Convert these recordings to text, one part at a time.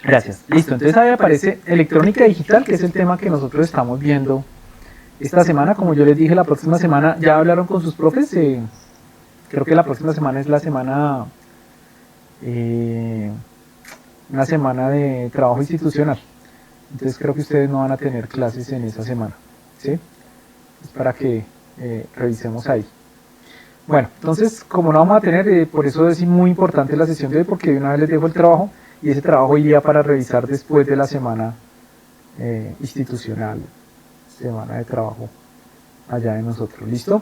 Gracias. Listo, entonces ahí aparece electrónica digital, que es el tema que nosotros estamos viendo esta semana. Como yo les dije, la próxima semana ya hablaron con sus profes. Creo que la próxima semana es la semana, una semana de trabajo institucional. Entonces creo que ustedes no van a tener clases en esa semana, ¿sí? Es para que revisemos ahí. Bueno, entonces como no vamos a tener, por eso es muy importante la sesión de hoy, porque de una vez les dejo el trabajo, y ese trabajo iría para revisar después de la semana institucional, semana de trabajo allá de nosotros, ¿listo?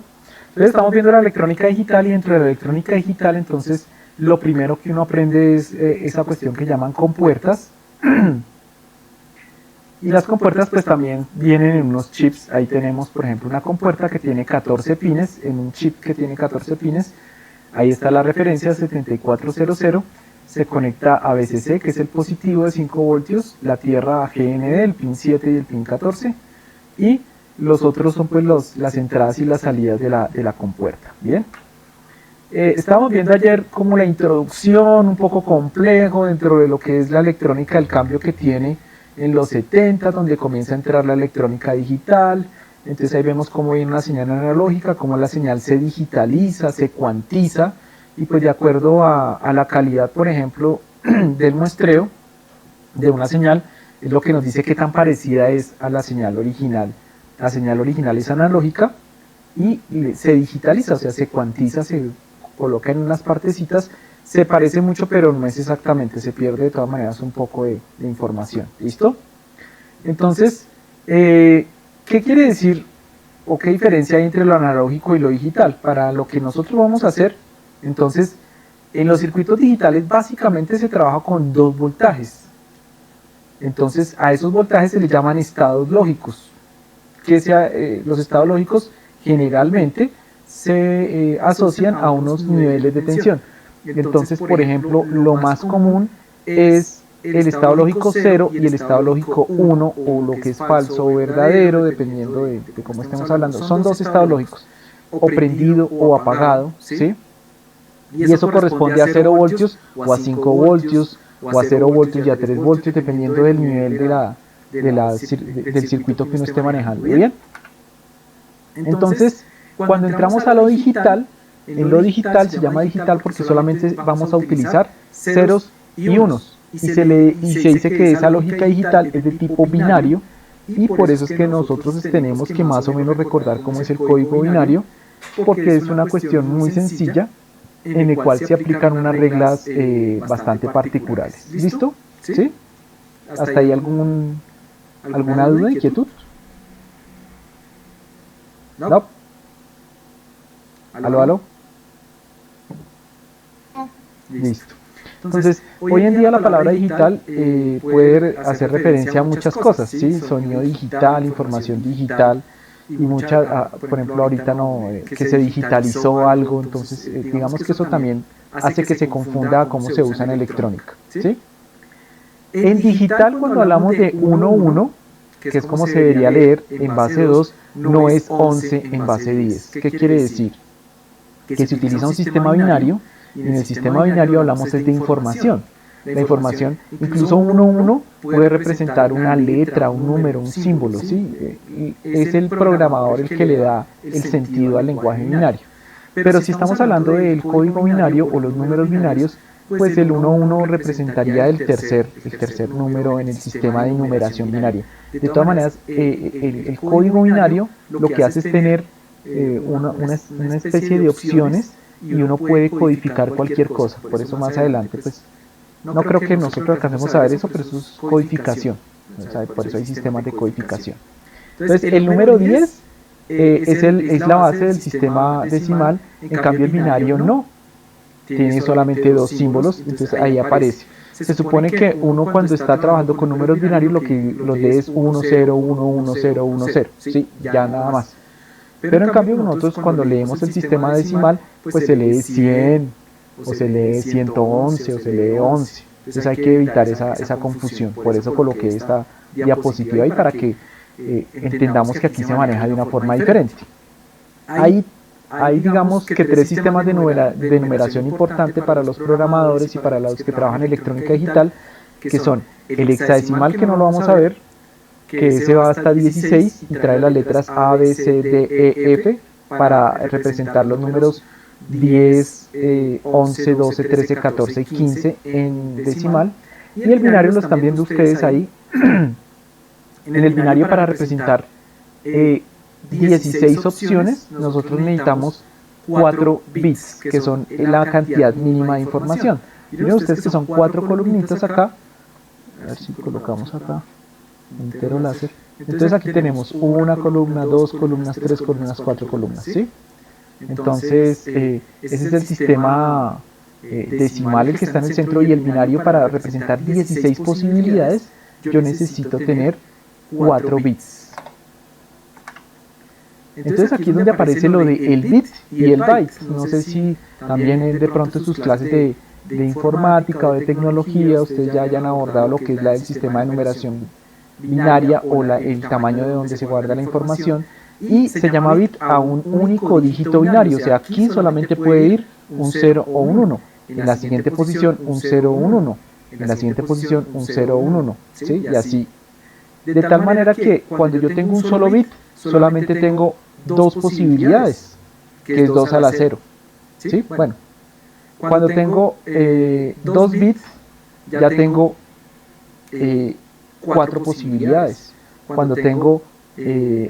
Entonces estamos viendo la electrónica digital, y dentro de la electrónica digital, entonces, lo primero que uno aprende es esa cuestión que llaman compuertas. Y las compuertas pues también vienen en unos chips. Ahí tenemos, por ejemplo, una compuerta que tiene 14 pines, en un chip que tiene 14 pines. Ahí está la referencia 7400, se conecta a VCC, que es el positivo de 5 voltios, la tierra a GND, el pin 7 y el pin 14, y los otros son pues las entradas y las salidas de la compuerta. Bien. Estábamos viendo ayer como la introducción, un poco complejo dentro de lo que es la electrónica, el cambio que tiene en los 70, donde comienza a entrar la electrónica digital. Entonces ahí vemos cómo viene una señal analógica, cómo la señal se digitaliza, se cuantiza, y pues de acuerdo a la calidad, por ejemplo, del muestreo de una señal, es lo que nos dice qué tan parecida es a la señal original. La señal original es analógica y se digitaliza, o sea, se cuantiza, se coloca en unas partecitas, se parece mucho, pero no es exactamente, se pierde de todas maneras un poco de información. ¿Listo? Entonces, ¿qué quiere decir o qué diferencia hay entre lo analógico y lo digital? Para lo que nosotros vamos a hacer, entonces, en los circuitos digitales básicamente se trabaja con 2 voltajes. Entonces, a esos voltajes se les llaman estados lógicos. Los estados lógicos generalmente se asocian a unos niveles de tensión. Entonces, por ejemplo, lo más común es el estado lógico 0 y el estado lógico 1, o lo que es falso o verdadero, dependiendo de cómo estemos hablando. Son 2 estados lógicos, o prendido o apagado, ¿sí? Y eso corresponde a 0 voltios o a 5 voltios, o a 0 voltios y a 3 voltios, dependiendo del nivel del circuito que uno esté manejando. ¿Bien? Entonces, cuando entramos a lo digital, en lo digital se llama digital porque solamente vamos a utilizar ceros y unos, y se dice que esa lógica digital es de tipo binario, y por eso es que nosotros tenemos que más o menos recordar cómo es el código binario, porque es una cuestión muy sencilla en el cual se aplican unas reglas bastante particulares. ¿Listo? ¿Sí? ¿Hasta ahí alguna duda, inquietud? ¿No? ¿Aló, aló? Listo. Entonces, hoy en día la palabra digital puede hacer referencia a muchas cosas, ¿sí? Sonido digital, información digital, y por ejemplo, ahorita que se digitalizó algo, entonces digamos que eso también hace que se confunda cómo se usa en electrónica, ¿sí? En digital, cuando hablamos de 1-1, que es como se debería leer en base 2, no es 11 en base 10. ¿Qué quiere decir? Que se utiliza un sistema binario, y en el sistema binario hablamos de información. La información, incluso 1-1 puede representar una letra, un número, un símbolo, ¿sí? Y es el programador el que le da el sentido al lenguaje binario. Pero si estamos hablando del código binario o los números binarios, pues el 1-1 representaría el tercer número en el sistema de numeración binaria. De todas maneras, el código binario lo que hace es tener una especie de opciones, y uno puede codificar cualquier cosa. Por eso más adelante, pues, no creo que nosotros alcancemos a ver eso, pero eso es codificación. O sea, por eso hay sistemas de codificación. Entonces, el número 10 es la base del sistema decimal, en cambio el binario no. Tiene solamente 2 símbolos, entonces ahí aparece. Se supone que uno, cuando está trabajando con números binarios, lo que los lee es 1, 0, 1, 1, 0, 1, 0. Sí, ya nada más. Pero en cambio nosotros, cuando leemos el sistema decimal, pues se lee 100, o se lee 111, o se lee 11. Entonces hay que evitar esa confusión. Por eso coloqué esta diapositiva ahí, para que entendamos que aquí se maneja de una forma diferente. Hay digamos que 3 sistemas de numeración importantes para los programadores y para los que trabajan en electrónica digital, que son el hexadecimal, que no lo vamos a ver, que ese va hasta 16 y trae las letras A, B, C, D, E, F para representar los números 10, 11, 12, 13, 14 y 15 en decimal. Y el binario lo están viendo ustedes ahí. En el binario, para representar 16 opciones, nosotros necesitamos 4 bits, que son la cantidad mínima de información. Miren ustedes que son 4 columnitas acá. A ver si colocamos acá entero láser. Entonces aquí tenemos una columna, 2 columnas, 3 columnas, 4 columnas, ¿sí? Entonces ese es el sistema decimal, el que está en el centro, y el binario, para representar 16 posibilidades, yo necesito tener 4 bits. Entonces aquí es donde aparece lo de el bit y el byte. No sé si también de pronto en sus clases de informática o de tecnología ustedes ya hayan abordado lo que es el sistema de numeración binaria o el tamaño de donde se guarda la información, y se llama bit a un único dígito binario. O sea, aquí solamente puede ir un 0 o un 1, en la siguiente posición un 0 o un 1, en la siguiente posición un 0 o un 1, ¿sí? Y así, de tal manera que cuando yo tengo un solo bit, solamente tengo dos posibilidades, que es 2 a la 0, ¿sí? Bueno, cuando tengo 2 bits, ya tengo 4 posibilidades. Cuando tengo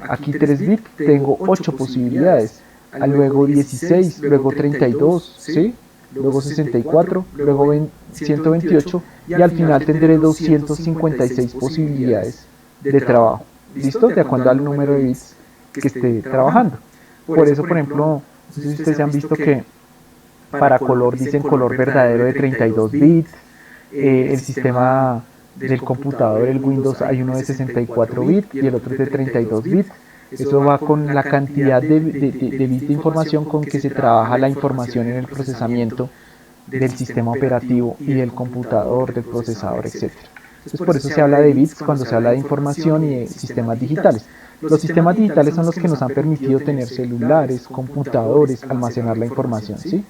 aquí 3 bits, tengo 8 posibilidades. Luego 16, luego 32, ¿sí? Luego 64, luego 128, y al final tendré 256 posibilidades de trabajo. ¿Listo? De acuerdo al número de bits que esté trabajando. Por eso, por ejemplo, no sé si ustedes han visto que para color dicen color verdadero de 32 bits. El sistema del computador, el Windows, hay uno de 64 bits y el otro es de 32 bits. Eso va con la cantidad de bits de información con que se trabaja la información en el procesamiento del sistema operativo y del computador, del procesador, etc. Entonces por eso se habla de bits cuando se habla de información y de sistemas digitales. Los sistemas digitales son los que nos han permitido tener celulares, computadores, almacenar la información, ¿sí?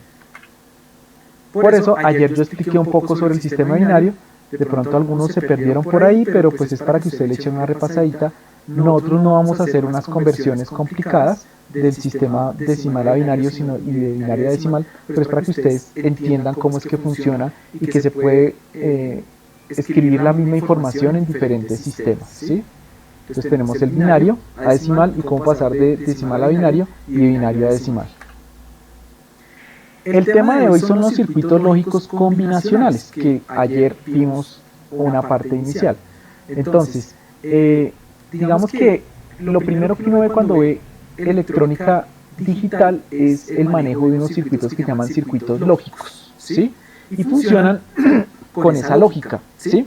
Por eso ayer yo expliqué un poco sobre el sistema binario. De pronto algunos se perdieron por ahí, pero pues es para que usted le eche una repasadita. Nosotros no vamos a hacer unas conversiones complicadas del sistema decimal a binario y de binario a decimal, pero es para que ustedes entiendan cómo es que funciona y que se puede escribir la misma información en diferentes sistemas, ¿sí? Entonces tenemos el binario a decimal y cómo pasar de decimal a binario y de binario a decimal. El tema de hoy son los circuitos lógicos combinacionales, que ayer vimos una parte inicial. Entonces, digamos que lo primero que uno ve cuando ve electrónica digital es el manejo de unos circuitos que se llaman circuitos lógicos, ¿sí? Y funcionan con esa lógica, ¿sí?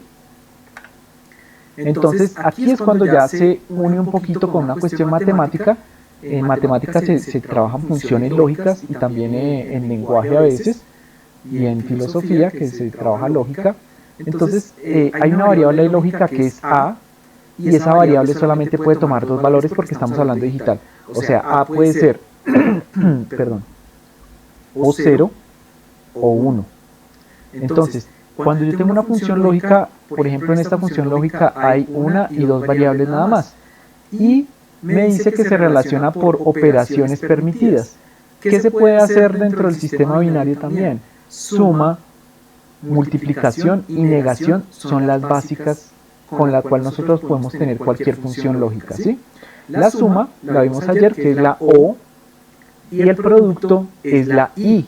Entonces, aquí es cuando ya se une un poquito con una cuestión matemática. En matemáticas se trabajan funciones lógicas y también en lenguaje a veces, y en filosofía que se trabaja lógica. Entonces hay una variable de lógica que es A, y esa variable solamente puede tomar dos valores porque estamos hablando de digital. O sea, A puede ser perdón, o 0 o 1. Entonces, cuando yo tengo una función lógica, por ejemplo en esta función lógica hay una y dos variables nada más, y me dice que se relaciona por operaciones permitidas. ¿Qué se puede hacer dentro del sistema binario también? Suma, multiplicación y negación son las básicas con las cuales nosotros podemos tener cualquier función lógica, ¿sí? La suma, la vimos ayer, que es la O, y el producto es la I,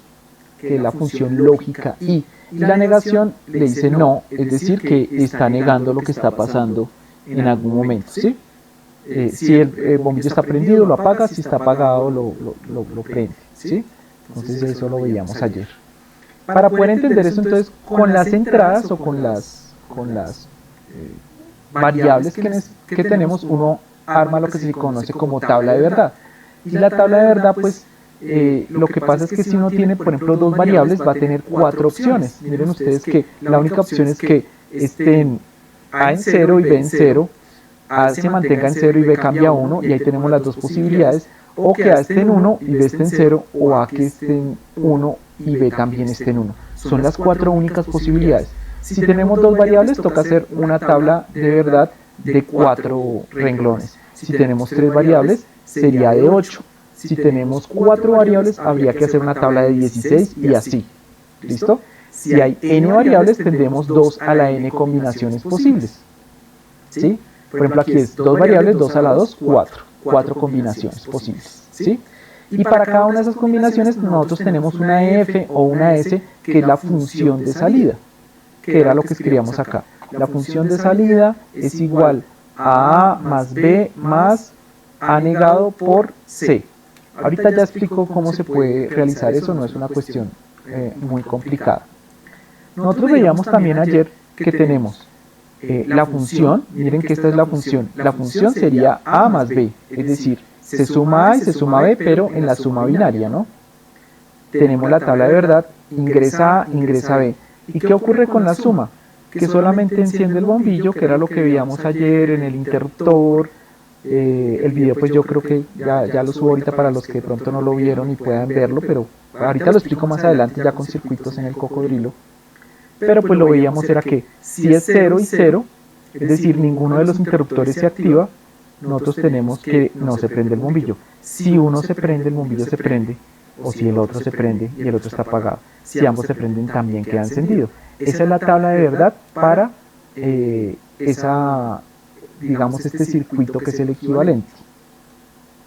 que es la función lógica I. Y la negación le dice no, es decir, que está negando lo que está pasando en algún momento, ¿sí? Si el bombillo está prendido, lo apaga; si está apagado, lo prende, ¿sí? Entonces eso lo veíamos ayer. Para poder entender eso, entonces, con las entradas o con las variables que tenemos, uno arma lo que se conoce como tabla de verdad. Y la tabla de verdad, pues, lo que pasa es que si uno tiene, por ejemplo, dos variables, va a tener 4 opciones. Miren ustedes que la única opción es que estén A en 0 y B en 0, A se mantenga en 0 y B cambia a 1, y ahí tenemos las dos posibilidades, o que A esté en 1 y B esté en 0, o A que esté en 1 y B también esté en 1. Son las 4 únicas posibilidades. Si tenemos dos variables, toca hacer una tabla de verdad de 4 renglones. Si tenemos 3 variables, sería de 8. Si tenemos 4 variables, habría que hacer una tabla de 16 y así. ¿Listo? Si hay n variables, tendremos 2 a la n combinaciones posibles. ¿Sí? Por ejemplo, aquí es 2 variables, 2 a la 2, 4. 4 combinaciones posibles. ¿Sí? Y para cada una de esas combinaciones, nosotros tenemos una f o una s, que es la función de salida, que era lo que escribíamos acá. La función de salida es igual a más b más a negado por c. Ahorita ya explico cómo se puede realizar eso, no es una cuestión muy complicada. Nosotros veíamos también ayer que tenemos la función, miren que esta es la función sería a más b, es decir, se suma a y se suma b, pero en la suma binaria, ¿no? Tenemos la tabla de verdad, ingresa a, ingresa b. ¿Y qué ocurre con la suma? Que solamente enciende el bombillo, que era lo que veíamos ayer en el interruptor. El video pues yo creo que ya lo subo ahorita para los que de pronto no lo vieron y puedan verlo, pero ahorita lo explico más adelante ya con circuitos en el cocodrilo. Pero pues lo veíamos era que si es 0 y 0, es decir, ninguno de los interruptores se activa, nosotros tenemos que no se prende el bombillo. Si uno se prende, el bombillo se prende, o si el otro se prende y el otro está apagado. Si ambos se prenden, también queda encendido. Esa es la tabla de verdad para digamos, este circuito que es el equivalente.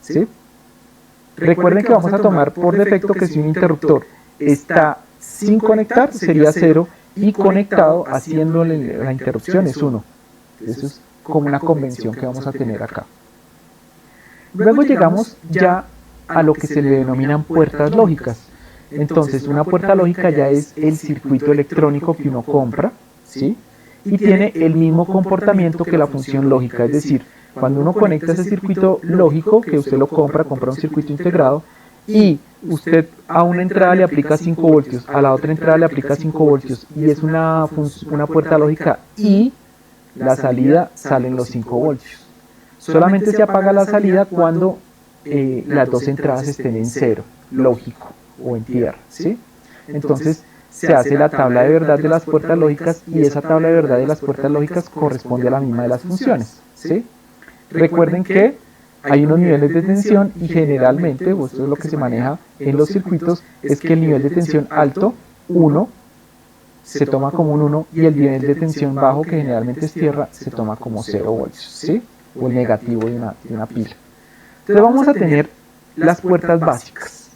¿Sí? Recuerden que vamos a tomar por defecto que si un interruptor está sin conectar, sería 0, y conectado, haciéndole la interrupción, es 1. Eso es como una convención que vamos a tener acá. Luego llegamos ya a lo que se le denominan puertas lógicas. Entonces, una puerta lógica ya es el circuito electrónico que uno compra, ¿sí? Y tiene el mismo comportamiento que la función lógica, es decir, cuando uno conecta ese circuito lógico, que usted lo compra un circuito integrado, y usted a una entrada le aplica 5 voltios, a la otra entrada le aplica 5 voltios, y es una puerta lógica, y la salida salen los 5 voltios. Solamente se apaga la salida cuando las dos entradas estén en cero, lógico, o en tierra, ¿sí? Entonces, se hace la tabla de verdad de las puertas lógicas, y esa tabla de verdad de las puertas lógicas corresponde a la misma de las funciones, ¿sí? Recuerden que hay unos niveles de tensión, y generalmente, esto es lo que se maneja en los circuitos, es que el nivel de tensión alto, 1, se toma como un 1, y el nivel de tensión bajo, que generalmente es tierra, se toma como 0 voltios, ¿sí? O el negativo de una pila. Entonces vamos a tener las puertas básicas.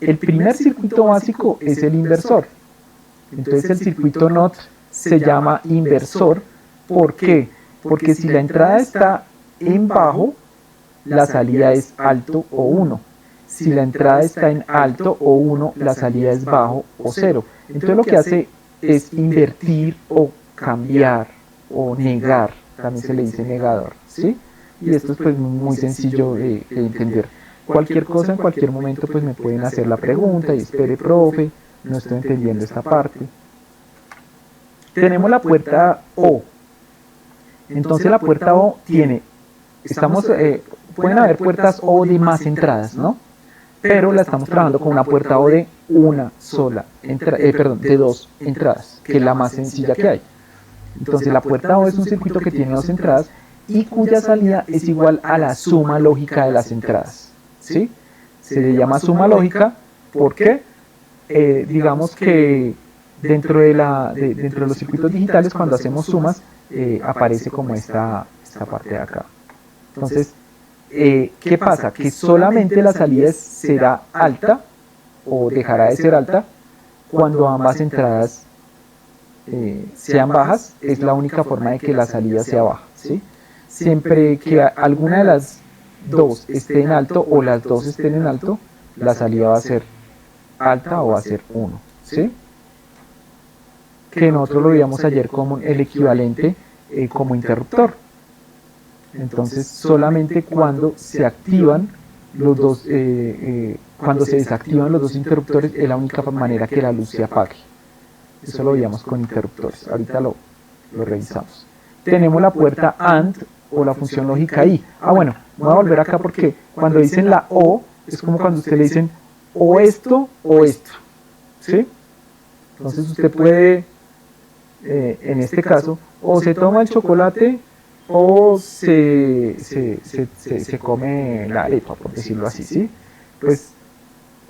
El primer circuito básico es el inversor. Entonces el circuito NOT se llama inversor. ¿Por qué? Porque si la entrada está en bajo, la salida es alto o 1. Si la entrada está en alto o 1, la salida es bajo o 0. Entonces lo que hace es invertir o cambiar o negar. También se le dice negador, ¿sí? Y esto es pues muy sencillo de entender. Cualquier cosa en cualquier momento pues me pueden hacer la pregunta y espere, profe, no estoy entendiendo esta parte. Tenemos la puerta O. Entonces la puerta O tiene, pueden haber puertas O de más entradas, ¿no? Pero la estamos trabajando con una puerta O de una sola, de 2 entradas, que es la más sencilla que hay. Entonces la puerta O es un circuito que tiene 2 entradas y cuya salida es igual a la suma lógica de las entradas, ¿sí? Se le llama suma lógica porque digamos que dentro de los circuitos digitales, cuando hacemos sumas, aparece como esta parte de acá. Entonces, ¿qué pasa? Que solamente la salida será alta o dejará de ser alta cuando ambas entradas sean bajas. Es la única forma de que la salida sea baja, ¿sí? Siempre que alguna de las dos esté en alto o las dos estén en alto, la salida va a ser alta o va a ser 1, ¿sí? Que nosotros lo veíamos ayer como el equivalente como interruptor. Entonces solamente cuando se activan los dos, cuando se desactivan los dos interruptores, es la única manera que la luz se apague. Eso lo veíamos con interruptores. Ahorita lo revisamos. Tenemos la puerta AND o la función lógica I. Bueno, voy a volver acá porque cuando dicen la O, es como cuando usted le dicen o esto, ¿sí? Entonces usted puede en este caso, o se toma el chocolate o se come la arepa, por decirlo así, ¿sí? Pues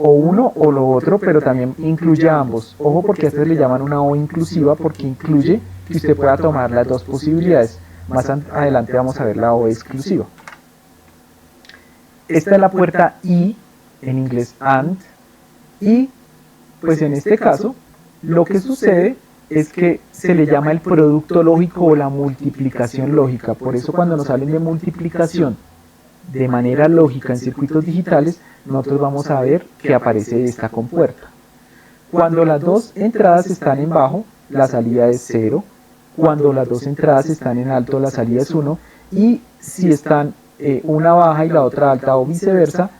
o uno o lo otro, pero también incluye a ambos. Ojo, porque a este le llaman una O inclusiva porque incluye que usted pueda tomar las dos posibilidades. Más adelante vamos a ver la O exclusiva. Esta es la puerta I, en inglés AND, y pues en este caso lo que sucede es que se le llama el producto lógico o la multiplicación lógica. Por eso cuando nos hablen de multiplicación de manera lógica en circuitos digitales, nosotros vamos a ver que aparece esta compuerta. Cuando las dos entradas están en bajo, la salida es 0. Cuando las dos entradas están en alto, la salida es 1. Y si están una baja y la otra alta o viceversa,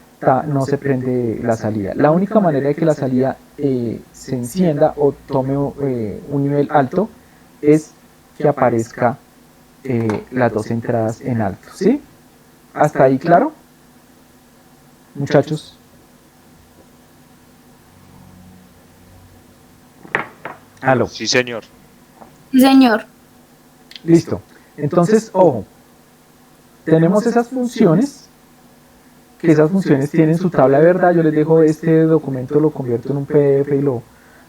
no se prende la salida. La única manera de que la salida se encienda o tome un nivel alto es que aparezca las dos entradas en alto, ¿sí? ¿Hasta ahí claro? Muchachos. ¿Aló? Sí, señor. Sí, señor. Listo. Entonces, ojo, tenemos esas funciones, que esas funciones tienen su tabla de verdad. Yo les dejo este documento, lo convierto en un PDF y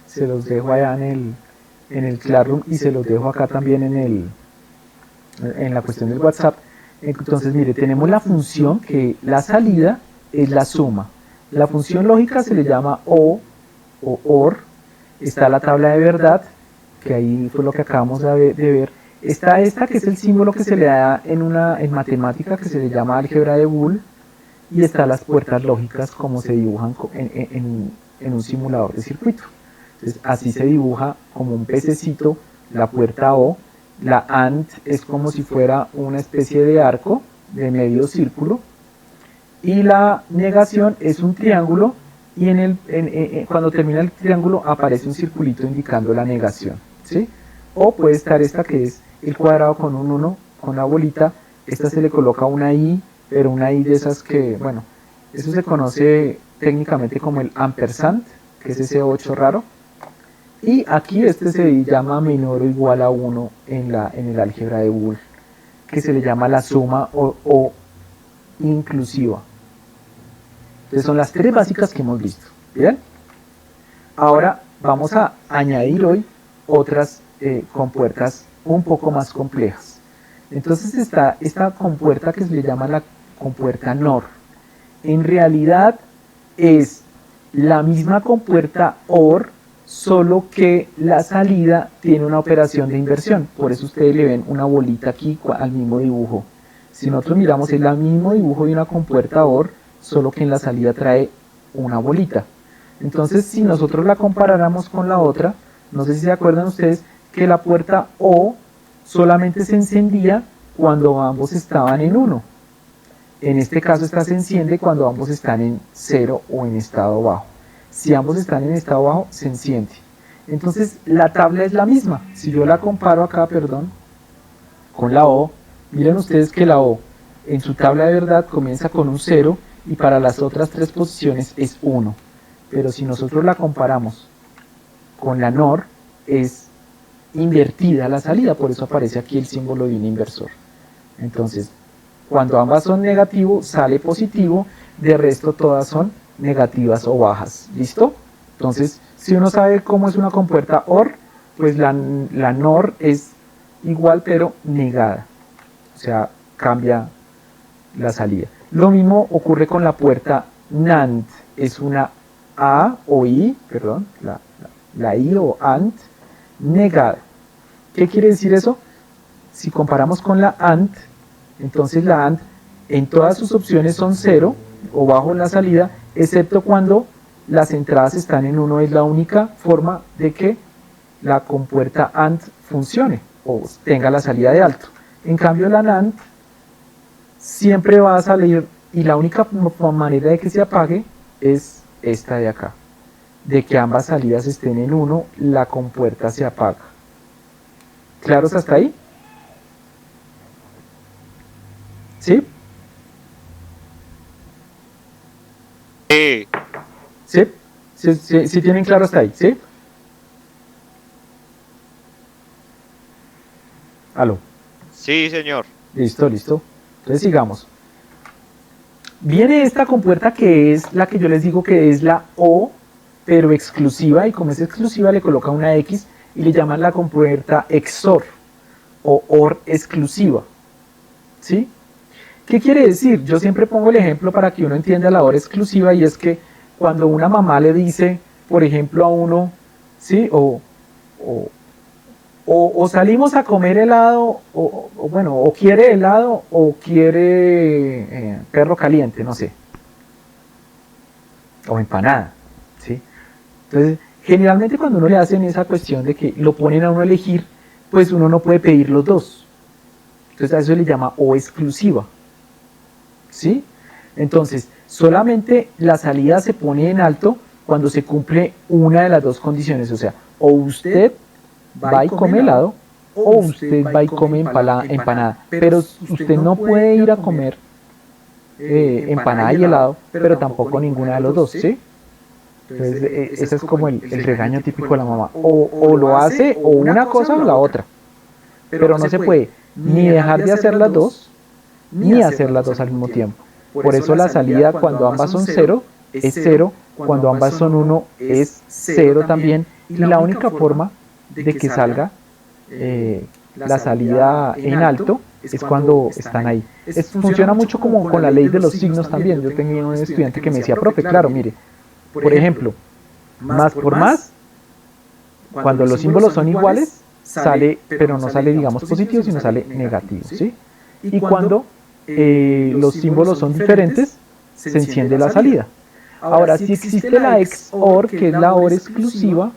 se los dejo allá en el Classroom y se los dejo acá también en la cuestión del WhatsApp. Entonces, mire, tenemos la función que la salida es la suma. La función lógica se le llama O o OR. Está la tabla de verdad, que ahí fue lo que acabamos de ver. Está esta, que es el símbolo que se le da en matemática, que se le llama álgebra de Boole. Y está las puertas lógicas como se dibujan en un simulador de circuito. Entonces, así se dibuja como un pececito la puerta O. La AND es como si fuera una especie de arco de medio círculo. Y la negación es un triángulo y cuando termina el triángulo aparece un circulito indicando la negación, ¿sí? O puede estar esta que es el cuadrado con un 1, con la bolita. Esta se le coloca una I, pero una I de esas que, bueno, eso se conoce técnicamente como el ampersand, que es ese 8 raro. Y aquí este se llama menor o igual a 1 en el álgebra de Boole, que se le llama la suma o inclusiva. Entonces son las tres básicas que hemos visto. ¿Bien? Ahora vamos a añadir hoy otras compuertas un poco más complejas. Entonces está esta compuerta que se le llama la compuerta NOR. En realidad es la misma compuerta OR, solo que la salida tiene una operación de inversión. Por eso ustedes le ven una bolita aquí al mismo dibujo. Si nosotros miramos, es el mismo dibujo de una compuerta OR, solo que en la salida trae una bolita. Entonces, si nosotros la comparáramos con la otra, no sé si se acuerdan ustedes que la puerta O solamente se encendía cuando ambos estaban en 1. En este caso esta se enciende cuando ambos están en 0 o en estado bajo. Si ambos están en estado bajo, se enciende. Entonces la tabla es la misma. Si yo la comparo acá, con la O, miren ustedes que la O en su tabla de verdad comienza con un 0 y para las otras tres posiciones es 1. Pero si nosotros la comparamos con la NOR, es invertida la salida, por eso aparece aquí el símbolo de un inversor. Entonces, cuando ambas son negativo, sale positivo, de resto todas son negativas o bajas. ¿Listo? Entonces, si uno sabe cómo es una compuerta OR, pues la NOR es igual pero negada. O sea, cambia la salida. Lo mismo ocurre con la puerta NAND. Es una A o I, perdón, la I o AND negada. ¿Qué quiere decir eso? Si comparamos con la AND, entonces la AND en todas sus opciones son 0 o bajo en la salida, excepto cuando las entradas están en 1, es la única forma de que la compuerta AND funcione o tenga la salida de alto. En cambio la NAND siempre va a salir y la única manera de que se apague es esta de acá. De que ambas salidas estén en 1, la compuerta se apaga. ¿Claros hasta ahí? ¿Sí? ¿Sí? ¿Sí tienen claro hasta ahí? ¿Sí? Aló. Sí, señor. Listo, listo. Entonces sigamos. Viene esta compuerta que es la que yo les digo que es la O, pero exclusiva, y como es exclusiva le coloca una X y le llaman la compuerta XOR o OR exclusiva. ¿Sí? ¿Qué quiere decir? Yo siempre pongo el ejemplo para que uno entienda la OR exclusiva, y es que cuando una mamá le dice, por ejemplo, a uno, ¿sí? O salimos a comer helado, o quiere helado, o quiere perro caliente, no sé, o empanada, ¿sí? Entonces, generalmente cuando uno le hacen esa cuestión de que lo ponen a uno a elegir, pues uno no puede pedir los dos. Entonces a eso se le llama O exclusiva, ¿sí? Entonces, solamente la salida se pone en alto cuando se cumple una de las dos condiciones, o sea, o usted va y come helado, o usted va y come empanada, pero usted no puede ir a comer empanada y helado, pero tampoco ninguna de los dos, ¿sí? Entonces, ese es como el regaño típico de la mamá, o lo hace o una cosa o la otra, pero no se puede ni dejar de hacer las dos, ni hacer las dos al mismo tiempo. Por eso la salida cuando ambas son 0 es 0, cuando ambas son 1 es 0 también, y la única forma de que salga la salida en alto es cuando están ahí. Funciona mucho como con la ley de los signos también. Yo tenía un estudiante que me decía, profe, claro, mire, por ejemplo, más por más, cuando los símbolos son iguales, sale, pero no sale, digamos, positivo, sino sale negativo, ¿sí? Y cuando los símbolos son diferentes, se enciende la salida. Ahora, si existe la XOR, que es la OR exclusiva,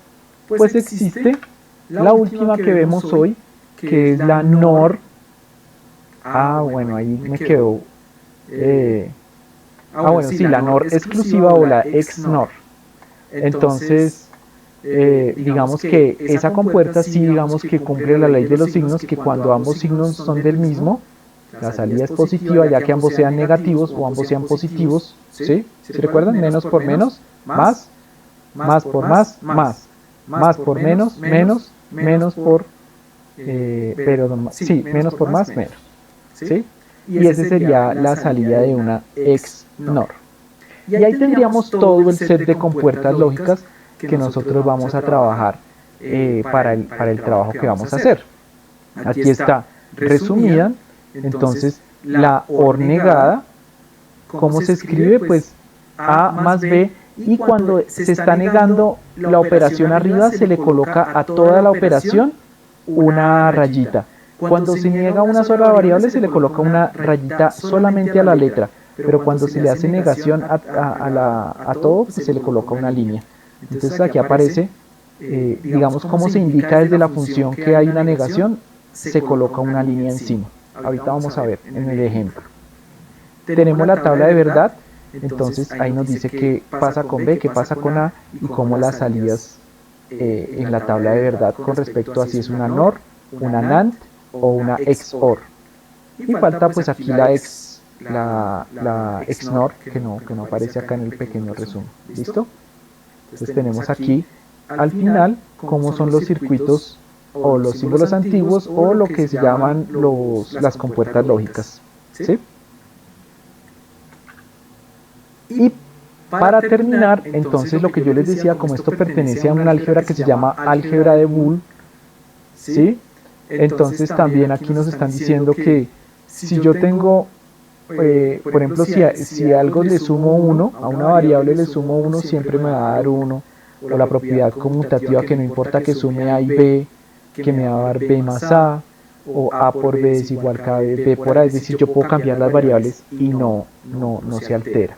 pues existe la última que vemos hoy, que es la NOR. Bueno, ahí me quedó. Bueno, sí, la NOR exclusiva o la XNOR. Entonces, digamos que esa compuerta sí, digamos que cumple la ley de los signos, que cuando ambos signos son del mismo, la salida es positiva, ya que ambos sean negativos o ambos sean positivos, ¿sí? ¿Se recuerdan? Menos por menos, más, más por más, más por menos, menos por, menos por más, menos, ¿sí? Y esa sería la salida de una XNOR. Y ahí tendríamos todo el set de compuertas lógicas que nosotros vamos a trabajar para el trabajo que vamos a hacer. Aquí está resumida. Entonces, la OR negada, ¿cómo se escribe? Pues A más B, y cuando se está negando la operación arriba, se le coloca a toda la operación una rayita. Cuando se niega una sola variable, se le coloca una rayita solamente a la letra, pero cuando se le hace negación a todo, pues se le coloca una línea. Entonces aquí aparece, digamos, cómo se indica desde la función que hay una negación, se coloca una línea encima. Ahorita vamos a ver en el ejemplo. Tenemos la tabla de verdad, entonces ahí nos dice qué pasa con B, qué pasa con A, y cómo las salidas en la tabla de verdad con respecto a si es una NOR, una NAND o una XOR. Y falta pues aquí la XNOR, que no aparece acá en el pequeño resumen. ¿Listo? Entonces tenemos aquí al final cómo son los circuitos o los símbolos antiguos o lo que se llaman las compuertas lógicas, ¿sí? Y para terminar, entonces lo que yo les decía, como esto pertenece a una álgebra que se llama álgebra de Boole, ¿sí? Entonces también aquí nos están diciendo que si yo tengo, por ejemplo, si a algo le sumo 1, a una variable le sumo 1, siempre me va a dar 1, o la propiedad conmutativa que no importa que sume A y B, que me va a dar B más A, o A por B es igual que B por A, es decir, yo puedo cambiar las variables y no se altera.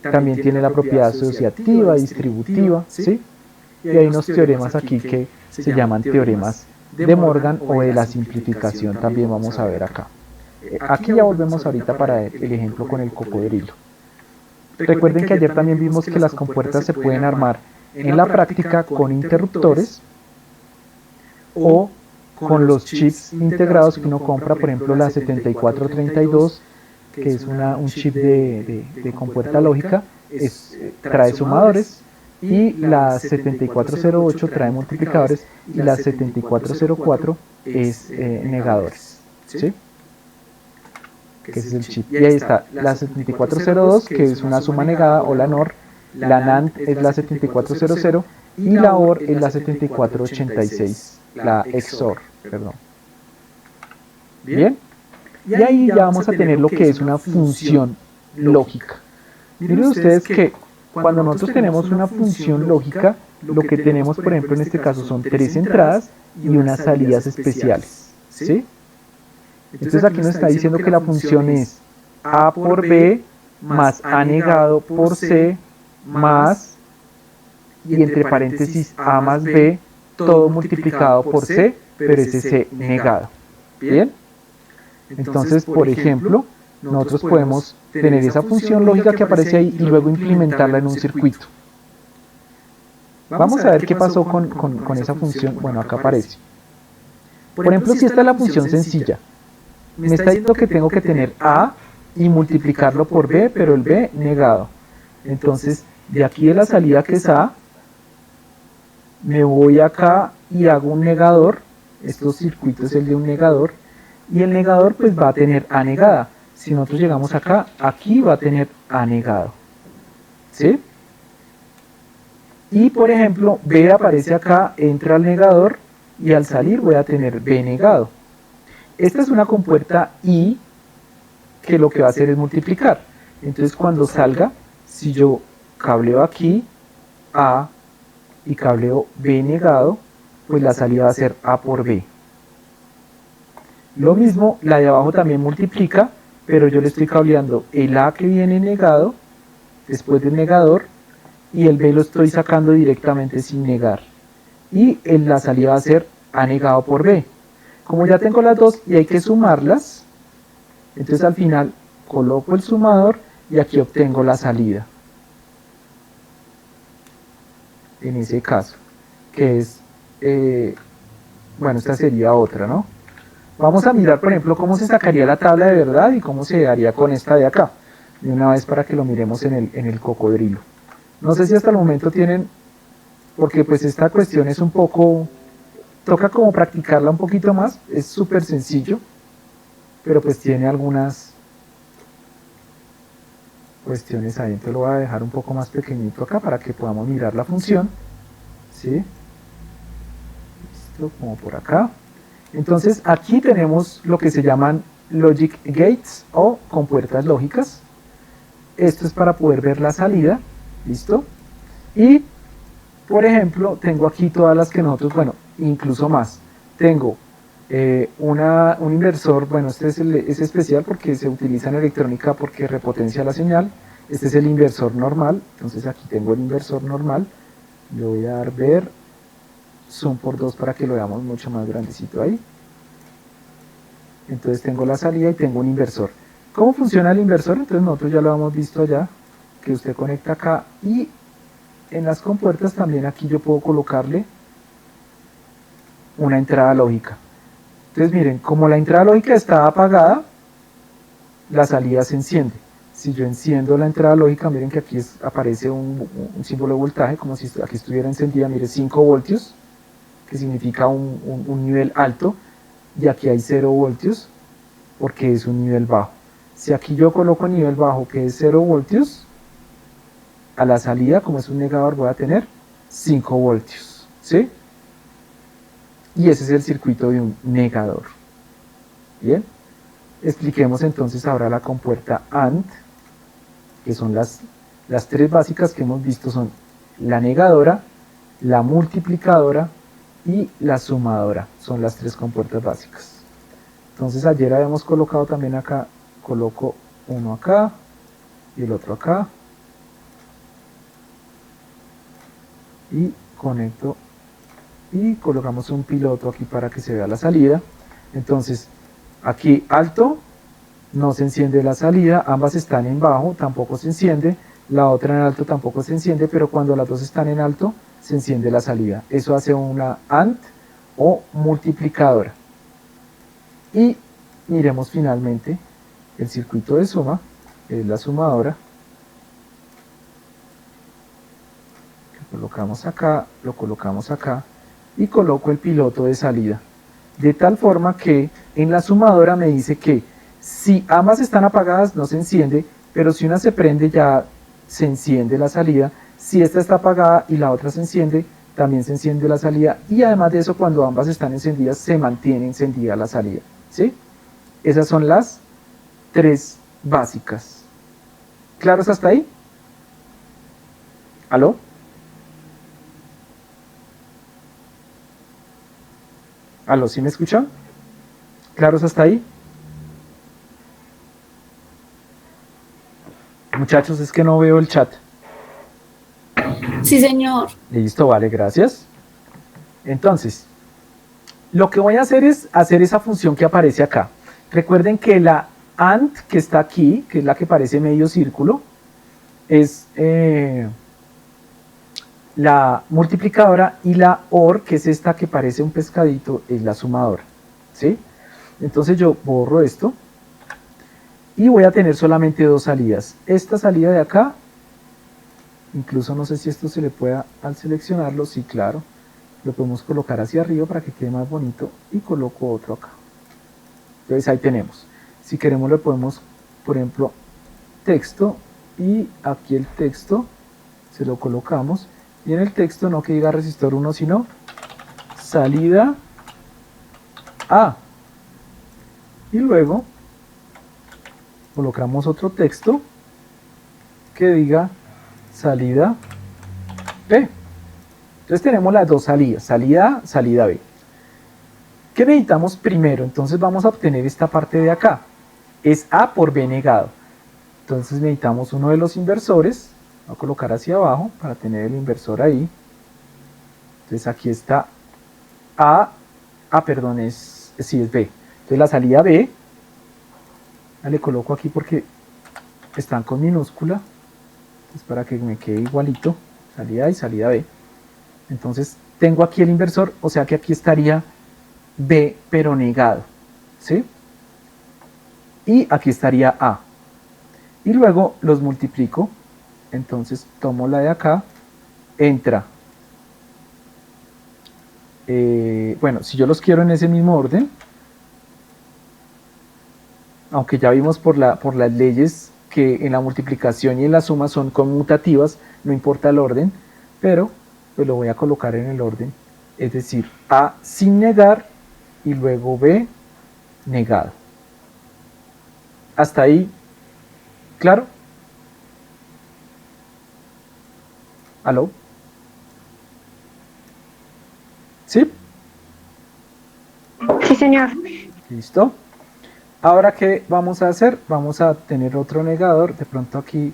También tiene la propiedad asociativa, distributiva, ¿sí? Y hay unos teoremas aquí que se llaman teoremas de Morgan o de la simplificación, también vamos a ver acá. Aquí ya volvemos ahorita para el ejemplo con el cocodrilo. Recuerden que ayer también vimos que las compuertas se pueden armar en la práctica con interruptores o con los chips integrados que uno compra, por ejemplo la 7432, que es un chip de compuerta lógica, trae sumadores, y la 7408 trae multiplicadores y la 7404 es negadores, ¿sí? Que ese es el chip. Y ahí está la 7402, que es una suma negada, o la NOR, la NAND es la 7400 y la OR es la 7486, la XOR, perdón. Bien, y ahí ya vamos a tener lo que es una función lógica. Miren ustedes que cuando nosotros tenemos una función lógica, lo que tenemos, por ejemplo, en este caso son 3 entradas y unas salidas especiales, ¿sí? Entonces aquí nos está diciendo que la función es A por B más A negado por C más, y entre paréntesis A más B, todo multiplicado por C, pero ese C negado. ¿Bien? Entonces, por ejemplo, nosotros podemos tener esa función lógica que aparece ahí y luego implementarla en un circuito. Vamos a ver qué pasó con esa función. Bueno, acá aparece. Por ejemplo, si esta es la función sencilla, me está diciendo que tengo que tener A y multiplicarlo por B, pero el B negado. Entonces, de aquí de la salida que es A, me voy acá y hago un negador. Estos circuitos es el de un negador. Y el negador pues va a tener A negada. Si nosotros llegamos acá, aquí va a tener A negado. ¿Sí? Y por ejemplo, B aparece acá, entra al negador y al salir voy a tener B negado. Esta es una compuerta I que lo que va a hacer es multiplicar. Entonces cuando salga, si yo cableo aquí A y cableo B negado, pues la salida va a ser A por B. Lo mismo, la de abajo también multiplica, pero yo le estoy cableando el A que viene negado, después del negador, y el B lo estoy sacando directamente sin negar. Y la salida va a ser A negado por B. Como ya tengo las dos y hay que sumarlas, entonces al final coloco el sumador y aquí obtengo la salida. En ese caso, que es, bueno, esta sería otra, ¿no? Vamos a mirar, por ejemplo, cómo se sacaría la tabla de verdad y cómo se haría con esta de acá. De una vez para que lo miremos en el cocodrilo. No sé si hasta el momento tienen, porque pues esta cuestión es un poco, toca como practicarla un poquito más, es súper sencillo, pero pues tiene algunas cuestiones ahí. Entonces lo voy a dejar un poco más pequeñito acá para que podamos mirar la función, ¿sí? Listo, como por acá. Entonces aquí tenemos lo que se llaman logic gates o compuertas lógicas. Esto es para poder ver la salida, ¿listo? Y por ejemplo tengo aquí todas las que nosotros, bueno, incluso más. Tengo un inversor, bueno, este es especial porque se utiliza en electrónica porque repotencia la señal. Este es el inversor normal, entonces aquí tengo el inversor normal. Le voy a dar ver zoom por 2 para que lo veamos mucho más grandecito ahí. Entonces tengo la salida y tengo un inversor. ¿Cómo funciona el inversor? Entonces nosotros ya lo hemos visto allá, que usted conecta acá y en las compuertas también aquí yo puedo colocarle una entrada lógica. Entonces miren, como la entrada lógica está apagada, la salida se enciende. Si yo enciendo la entrada lógica, miren que aquí aparece un símbolo de voltaje, como si aquí estuviera encendida, mire 5 voltios, que significa un nivel alto, y aquí hay 0 voltios, porque es un nivel bajo. Si aquí yo coloco nivel bajo, que es 0 voltios, a la salida, como es un negador, voy a tener 5 voltios, ¿sí? Y ese es el circuito de un negador. Bien, expliquemos entonces ahora la compuerta AND, que son las tres básicas que hemos visto, son la negadora, la multiplicadora y la sumadora. Son las tres compuertas básicas. Entonces ayer habíamos colocado también acá, coloco uno acá y el otro acá. Y conecto y colocamos un piloto aquí para que se vea la salida. Entonces aquí alto, no se enciende la salida, ambas están en bajo, tampoco se enciende, la otra en alto tampoco se enciende, pero cuando las dos están en alto se enciende la salida. Eso hace una AND o multiplicadora. Y miremos finalmente el circuito de suma, que es la sumadora. colocamos acá y coloco el piloto de salida. De tal forma que en la sumadora me dice que si ambas están apagadas no se enciende, pero si una se prende ya se enciende la salida. Si esta está apagada y la otra se enciende, también se enciende la salida. Y además de eso, cuando ambas están encendidas, se mantiene encendida la salida. ¿Sí? Esas son las 3 básicas. ¿Claros hasta ahí? ¿Aló? ¿Aló? ¿Sí me escuchan? ¿Claros hasta ahí? Muchachos, es que no veo el chat. Sí, señor. Listo, vale, gracias. Entonces, lo que voy a hacer es hacer esa función que aparece acá. Recuerden que la AND que está aquí, que es la que parece medio círculo, es la multiplicadora, y la OR, que es esta que parece un pescadito, es la sumadora. ¿Sí? Entonces yo borro esto y voy a tener solamente 2 salidas. Esta salida de acá, incluso no sé si esto se le pueda, al seleccionarlo, sí, claro, lo podemos colocar hacia arriba para que quede más bonito, y coloco otro acá. Entonces ahí tenemos. Si queremos le podemos, por ejemplo, texto, y aquí el texto se lo colocamos, y en el texto no que diga resistor 1, sino salida A. Y luego colocamos otro texto que diga salida B. Entonces tenemos las 2 salidas, salida A, salida B. ¿Qué necesitamos primero? Entonces vamos a obtener esta parte de acá. Es A por B negado. Entonces necesitamos uno de los inversores. Voy a colocar hacia abajo para tener el inversor ahí. Entonces aquí está A. Perdón, sí, es B. Entonces la salida B, le coloco aquí porque están con minúscula. Entonces para que me quede igualito, salida A y salida B. Entonces tengo aquí el inversor, o sea que aquí estaría B pero negado, ¿sí? Y aquí estaría A. Y luego los multiplico. Entonces tomo la de acá, entra. Bueno, si yo los quiero en ese mismo orden, aunque ya vimos por las leyes que en la multiplicación y en la suma son conmutativas, no importa el orden, pero pues lo voy a colocar en el orden, es decir, A sin negar y luego B negado. Hasta ahí, ¿claro? ¿Aló? ¿Sí? Sí, señor. ¿Listo? Ahora, ¿qué vamos a hacer? Vamos a tener otro negador. De pronto aquí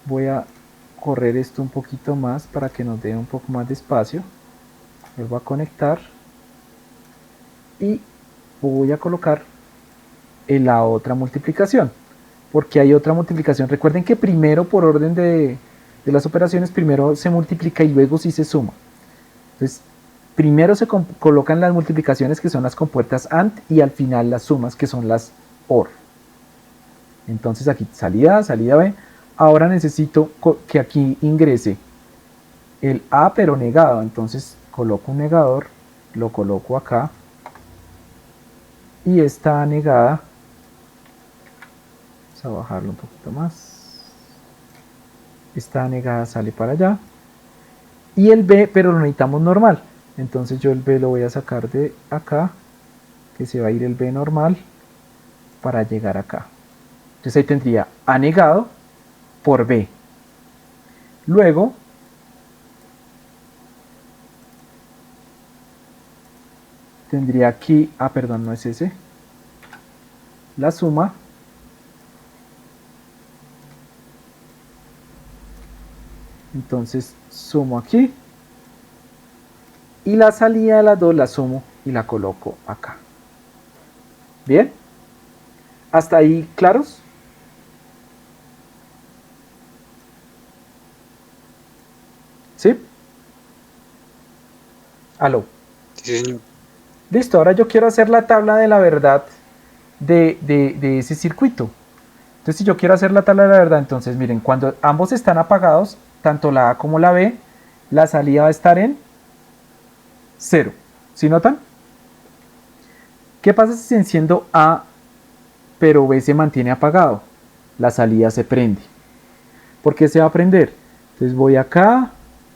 voy a correr esto un poquito más para que nos dé un poco más de espacio. Vuelvo a conectar y voy a colocar en la otra multiplicación, porque hay otra multiplicación. Recuerden que primero, por orden de las operaciones, primero se multiplica y luego sí se suma. Entonces primero se colocan las multiplicaciones, que son las compuertas AND, y al final las sumas, que son las OR. Entonces aquí salida A, salida B. Ahora necesito que aquí ingrese el A pero negado. Entonces coloco un negador, lo coloco acá, y esta negada, vamos a bajarlo un poquito más, esta negada sale para allá, y el B pero lo necesitamos normal. Entonces yo el B lo voy a sacar de acá, que se va a ir el B normal para llegar acá. Entonces ahí tendría A negado por B. Luego tendría aquí, perdón, no es ese, la suma Entonces sumo aquí y la salida de las dos la sumo y la coloco acá. ¿Bien? ¿Hasta ahí claros? ¿Sí? ¿Aló? Sí, señor. Listo, ahora yo quiero hacer la tabla de la verdad de ese circuito. Entonces si yo quiero hacer la tabla de la verdad, entonces miren, cuando ambos están apagados, tanto la A como la B, la salida va a estar en 0. ¿Sí notan? ¿Qué pasa si enciendo A pero B se mantiene apagado? La salida se prende. ¿Por qué se va a prender? Entonces voy acá,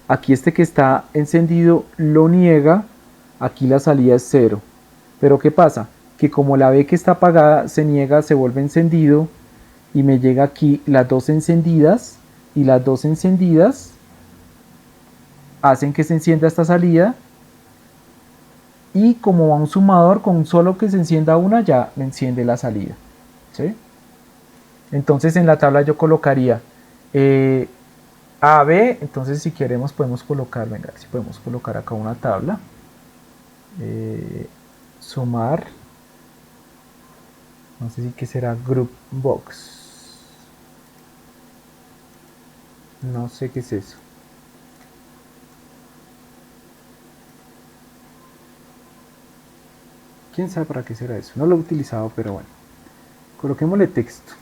aquí este que está encendido lo niega, aquí la salida es 0. Pero ¿qué pasa? Que como la B que está apagada se niega, se vuelve encendido y me llega aquí las dos encendidas y las dos encendidas hacen que se encienda esta salida y como va un sumador, con solo que se encienda una ya me enciende la salida. ¿Sí? Entonces en la tabla yo colocaría A, B, entonces si queremos podemos colocar, venga, si podemos colocar acá una tabla, sumar, no sé si qué será, group box, no sé qué es eso. ¿Quién sabe para qué será eso? No lo he utilizado, pero bueno. Coloquémosle texto.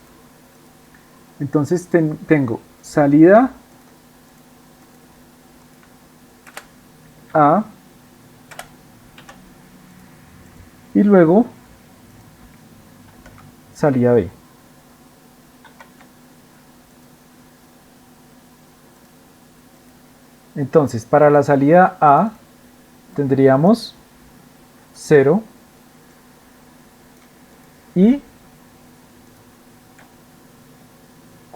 Entonces tengo salida A y luego salida B. Entonces, para la salida A tendríamos 0 y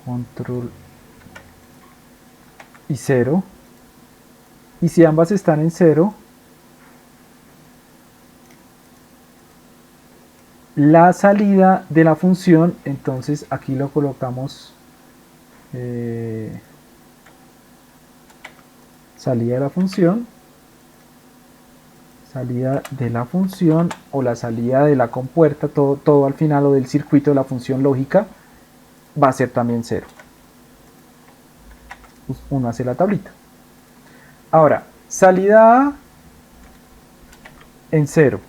control y 0. Y si ambas están en 0, la salida de la función, entonces aquí lo colocamos salida de la función o la salida de la compuerta, todo al final o del circuito de la función lógica va a ser también 0. Uno hace la tablita. Ahora, salida A en 0,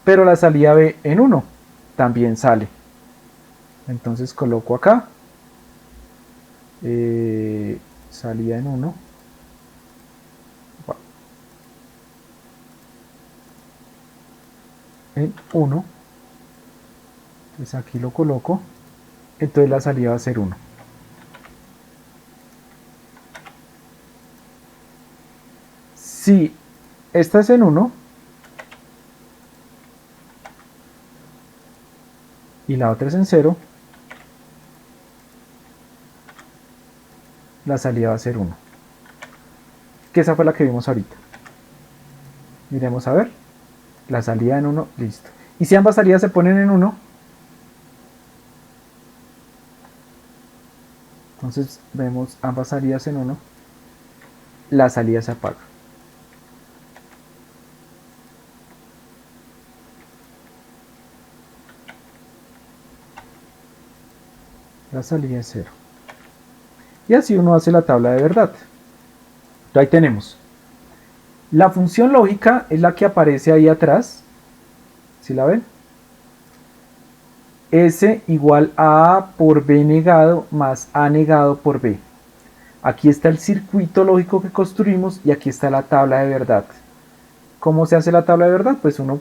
pero la salida B en 1 también sale. Entonces coloco acá salida en 1. En 1. Entonces aquí lo coloco. Entonces la salida va a ser 1. Si esta es en 1 y la otra es en 0, la salida va a ser 1. Que esa fue la que vimos ahorita. Miremos a ver. La salida en 1, listo. Y si ambas salidas se ponen en 1, entonces vemos ambas salidas en 1, la salida se apaga. La salida es 0. Y así uno hace la tabla de verdad. Entonces ahí tenemos. La función lógica es la que aparece ahí atrás. ¿Sí la ven? S igual a A por B negado más A negado por B. Aquí está el circuito lógico que construimos y aquí está la tabla de verdad. ¿Cómo se hace la tabla de verdad? Pues uno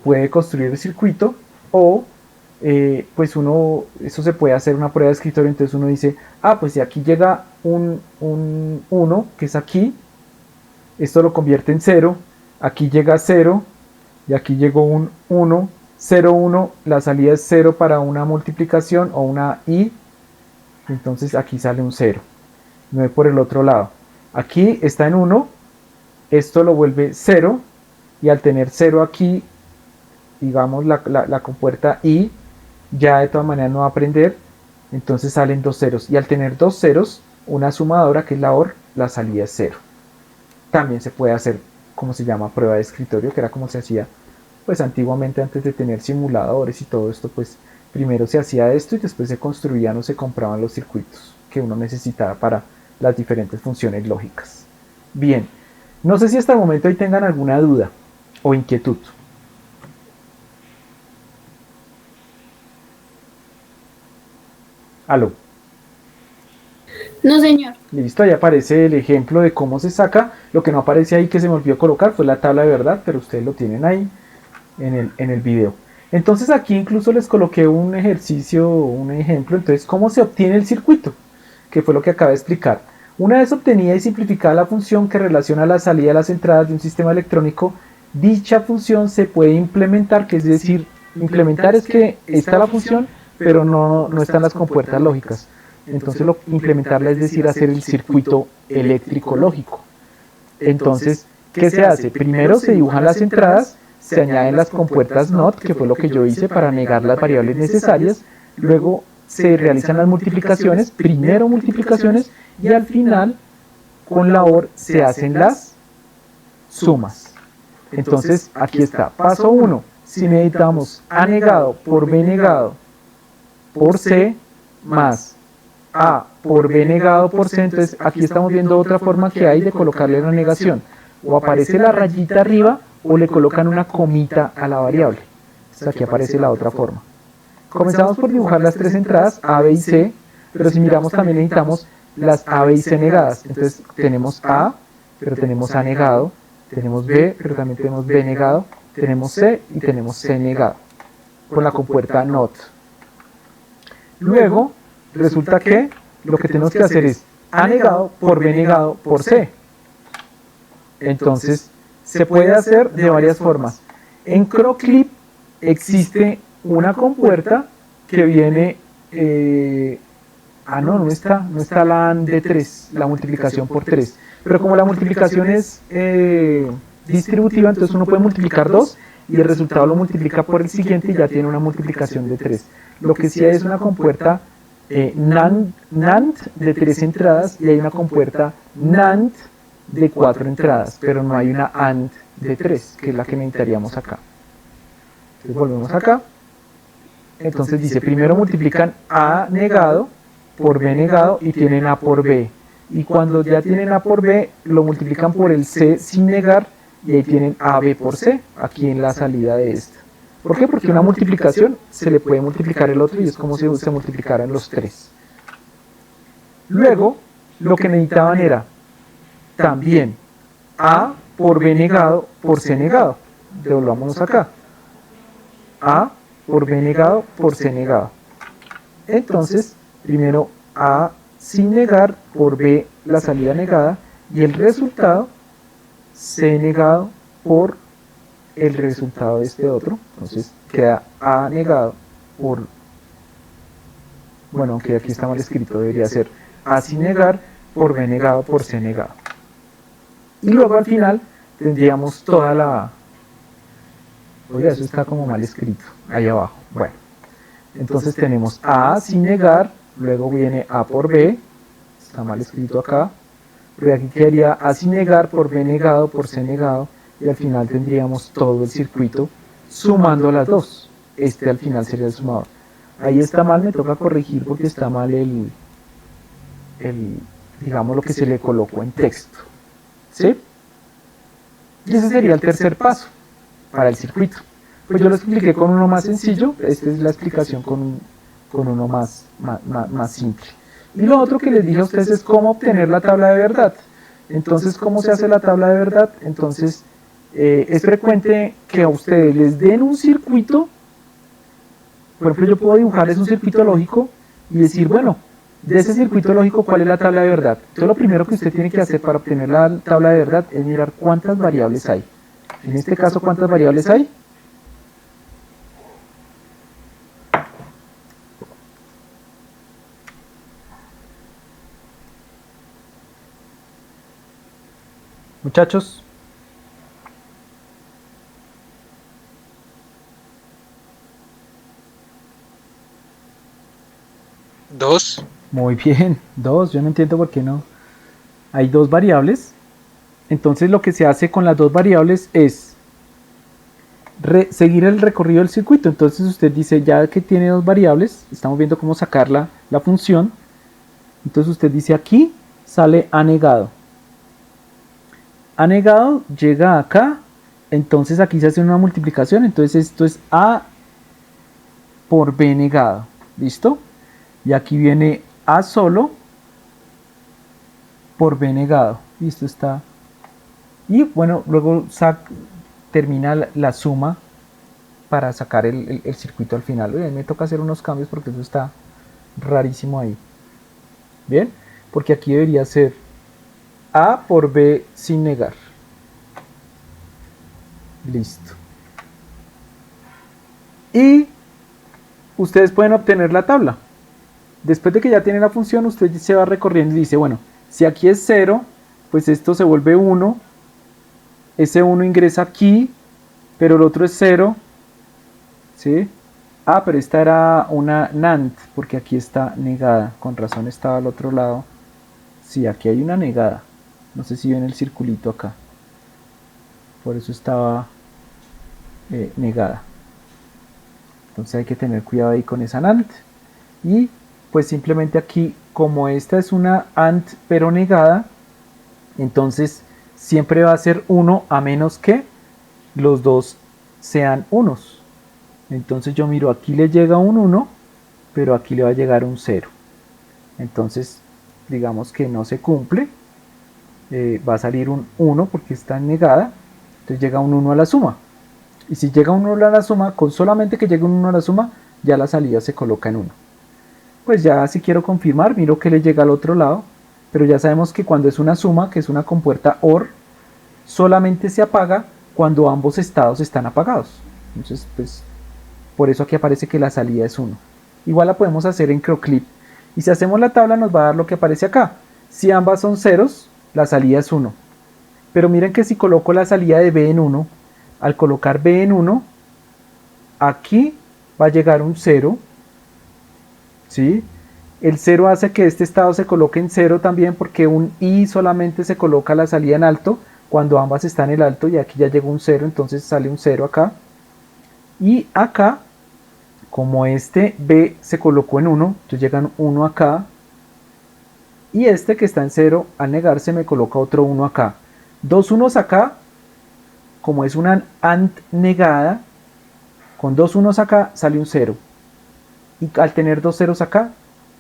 puede construir el circuito o pues eso se puede hacer una prueba de escritorio, entonces uno dice, pues si aquí llega un 1, que es aquí, esto lo convierte en 0, aquí llega 0 y aquí llegó un 1, 0, 1, la salida es 0 para una multiplicación o una i, entonces aquí sale un 0. Me voy por el otro lado, aquí está en 1, esto lo vuelve 0 y al tener 0 aquí, digamos la compuerta i, ya de todas maneras no va a aprender, entonces salen dos ceros y al tener dos ceros, una sumadora que es la OR, la salida es 0. También se puede hacer, como se llama, prueba de escritorio, que era como se hacía pues antiguamente antes de tener simuladores y todo esto, pues primero se hacía esto y después se construían o se compraban los circuitos que uno necesitaba para las diferentes funciones lógicas. Bien, no sé si hasta el momento ahí tengan alguna duda o inquietud. Aló. No, señor. Listo, ahí aparece el ejemplo de cómo se saca. Lo que no aparece ahí que se me olvidó colocar fue la tabla de verdad, pero ustedes lo tienen ahí en el video. Entonces aquí incluso les coloqué un ejercicio, un ejemplo. Entonces, ¿cómo se obtiene el circuito? Que fue lo que acabé de explicar. Una vez obtenida y simplificada la función que relaciona la salida y las entradas de un sistema electrónico, dicha función se puede implementar, que es decir, implementar es que está la función, pero no están las compuertas lógicas. Entonces implementarla es decir, hacer el circuito eléctrico lógico. Entonces, ¿qué se hace? Primero se dibujan las entradas, se añaden las compuertas NOT, que fue lo que yo hice para negar las variables necesarias, luego se realizan las multiplicaciones, primero multiplicaciones, y al final, con la OR, se hacen las sumas. Entonces, aquí está, paso 1, si necesitamos A negado por B negado por C más A por B negado por C, entonces aquí estamos viendo otra forma que hay de colocarle una negación. O aparece la rayita arriba o le colocan una comita a la variable. Entonces aquí aparece la otra forma. Comenzamos por dibujar las tres entradas A, B y C, pero si miramos también necesitamos las A, B y C negadas. Entonces tenemos A, pero tenemos A negado, tenemos B, pero también tenemos B negado, tenemos C y tenemos C negado, con la compuerta NOT. Luego, resulta que lo que tenemos que hacer es A negado por B negado por C. Entonces, se puede hacer de varias formas. En CroClip existe una compuerta que viene... no está la AND de 3, la multiplicación por 3. Pero como la multiplicación es distributiva, entonces uno puede multiplicar 2 y el resultado lo multiplica por el siguiente y ya tiene una multiplicación de 3. Lo que sí hay es una compuerta NAND de 3 entradas y hay una compuerta NAND de 4 entradas, pero no hay una AND de 3, que es la que necesitaríamos acá. Entonces volvemos acá. Entonces dice, primero multiplican A negado por B negado y tienen A por B. Y cuando ya tienen A por B, lo multiplican por el C sin negar y ahí tienen AB por C, aquí en la salida de esta. ¿Por qué? Porque una multiplicación se le puede multiplicar el otro y es como si se multiplicaran los tres. Luego, lo que necesitaban era también A por B negado por C negado. Devolvámonos acá. A por B negado por C negado. Entonces, primero A sin negar por B la salida negada y el resultado C negado por el resultado de este otro. Entonces queda A negado por, bueno, aunque aquí está mal escrito, debería ser A sin negar por B negado por C negado. Y luego al final tendríamos toda la... Oiga, eso está como mal escrito, ahí abajo. Bueno, entonces tenemos A sin negar, luego viene A por B, está mal escrito acá, pero aquí quedaría A sin negar por B negado por C negado, y al final tendríamos todo el circuito sumando las dos. Este al final sería el sumador. Ahí está mal, me toca corregir porque está mal digamos lo que se le colocó en texto. ¿Sí? Y ese sería el tercer paso para el circuito. Pues yo lo expliqué con uno más sencillo, esta es la explicación con uno más simple. Y lo otro que les dije a ustedes es cómo obtener la tabla de verdad. Entonces, ¿cómo se hace la tabla de verdad? Entonces, es frecuente que a ustedes les den un circuito. Por ejemplo, yo puedo dibujarles un circuito lógico y decir, bueno, de ese circuito lógico, ¿cuál es la tabla de verdad? Entonces, lo primero que usted tiene que hacer para obtener la tabla de verdad es mirar cuántas variables hay. En este caso, ¿cuántas variables hay? Muchachos. Dos. Muy bien, dos. Yo no entiendo por qué no. Hay dos variables. Entonces lo que se hace con las dos variables es seguir el recorrido del circuito. Entonces usted dice, ya que tiene dos variables, estamos viendo cómo sacar la función. Entonces usted dice, aquí sale A negado. A negado llega acá, entonces aquí se hace una multiplicación, entonces esto es A por B negado, ¿listo? Y aquí viene A solo por B negado. Y esto está... Y bueno, luego termina la suma para sacar el circuito al final. Oye, me toca hacer unos cambios porque eso está rarísimo ahí. Bien, porque aquí debería ser A por B sin negar. Listo. Y ustedes pueden obtener la tabla. Después de que ya tiene la función, usted se va recorriendo y dice, bueno, si aquí es 0, pues esto se vuelve 1. Ese 1 ingresa aquí, pero el otro es 0. ¿Sí? Ah, pero esta era una NAND, porque aquí está negada. Con razón estaba al otro lado. Sí, aquí hay una negada. No sé si ven el circulito acá. Por eso estaba negada. Entonces hay que tener cuidado ahí con esa NAND. Y pues simplemente aquí, como esta es una AND pero negada, entonces siempre va a ser 1 a menos que los dos sean unos. Entonces yo miro, aquí le llega un 1, pero aquí le va a llegar un 0. Entonces digamos que no se cumple. Va a salir un 1 porque está negada. Entonces llega un 1 a la suma. Y si llega un 1 a la suma, con solamente que llegue un 1 a la suma, ya la salida se coloca en 1. Pues ya si quiero confirmar, miro que le llega al otro lado. Pero ya sabemos que cuando es una suma, que es una compuerta OR, solamente se apaga cuando ambos estados están apagados. Entonces, pues, por eso aquí aparece que la salida es 1. Igual la podemos hacer en CryoClip. Y si hacemos la tabla nos va a dar lo que aparece acá. Si ambas son ceros, la salida es 1. Pero miren que si coloco la salida de B en 1, al colocar B en 1, aquí va a llegar un 0. ¿Sí? El 0 hace que este estado se coloque en 0 también, porque un I solamente se coloca la salida en alto cuando ambas están en el alto, y aquí ya llegó un 0, entonces sale un 0 acá. Y acá, como este B se colocó en 1, entonces llegan 1 acá, y este que está en 0, al negarse me coloca otro 1 acá. Dos unos acá, como es una AND negada, con dos unos acá sale un 0. Y al tener dos ceros acá,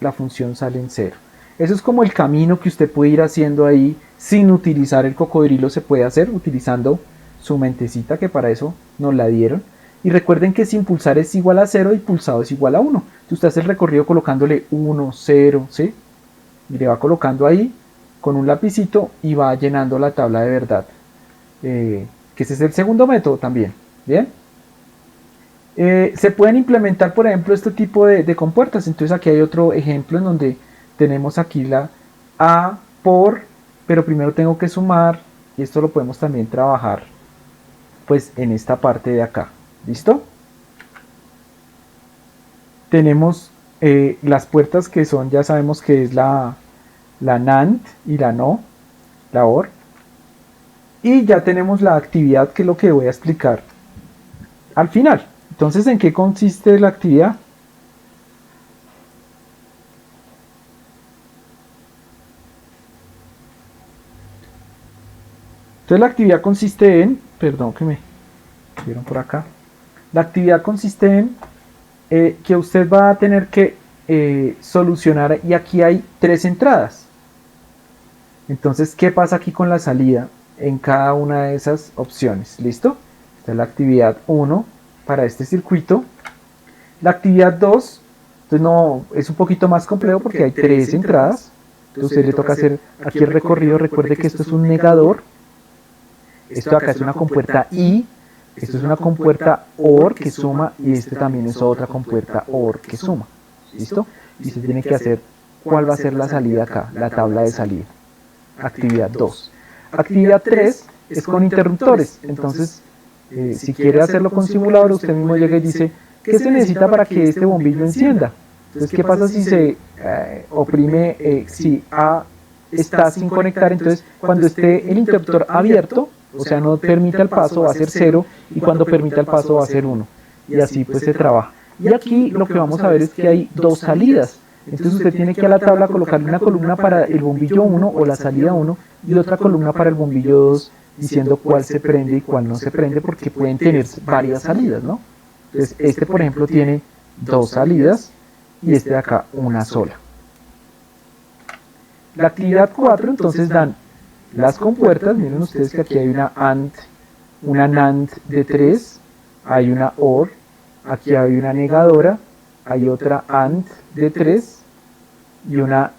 la función sale en 0. Eso es como el camino que usted puede ir haciendo ahí sin utilizar el cocodrilo. Se puede hacer utilizando su mentecita, que para eso nos la dieron. Y recuerden que si impulsar es igual a 0 y pulsado es igual a 1. Entonces usted hace el recorrido colocándole 1, 0, ¿sí? Y le va colocando ahí con un lapicito y va llenando la tabla de verdad. Que ese es el segundo método también. ¿Bien? Se pueden implementar, por ejemplo, este tipo de compuertas. Entonces aquí hay otro ejemplo en donde tenemos aquí la A por, pero primero tengo que sumar, y esto lo podemos también trabajar pues en esta parte de acá. ¿Listo? Tenemos las puertas que son, ya sabemos que es la NAND y la NO, la OR. Y ya tenemos la actividad, que es lo que voy a explicar al final. Entonces, ¿en qué consiste la actividad? Entonces la actividad consiste en, perdón que me vieron por acá, la actividad consiste en que usted va a tener que solucionar, y aquí hay 3 entradas. Entonces, ¿qué pasa aquí con la salida en cada una de esas opciones? ¿Listo? Esta es la actividad 1 para este circuito. La actividad 2, entonces no, es un poquito más complejo porque hay 3 entradas. Entonces a usted le toca hacer aquí el recorrido. Recuerde que esto es un negador. Esto acá es una compuerta I. Esto es una compuerta OR que suma, y este también es otra compuerta OR que suma. ¿Listo? Y usted tiene que hacer cuál va a ser la salida acá, la tabla de salida. Actividad 2. Actividad 3 es con interruptores. Entonces, si quiere hacerlo con simulador, usted mismo llega y dice, ¿qué se necesita para que este bombillo encienda? Entonces, ¿qué pasa si se oprime, si A está sin conectar? Entonces, cuando esté el interruptor abierto, o sea, no permita el paso, va a ser 0, y cuando permita el paso va a ser 1. Y así pues se trabaja. Y aquí lo que vamos a ver es que hay 2 salidas. Entonces usted tiene que a la tabla colocarle una columna para el bombillo 1 o la salida 1 y otra columna para el bombillo 2, diciendo cuál se prende y cuál no se prende, porque pueden tener varias salidas, ¿no? Entonces este, por ejemplo, tiene 2 salidas y este de acá una sola. La actividad 4 entonces dan las compuertas. Miren ustedes que aquí hay una AND, una NAND de 3, hay una OR, aquí hay una negadora, hay otra AND de 3 y una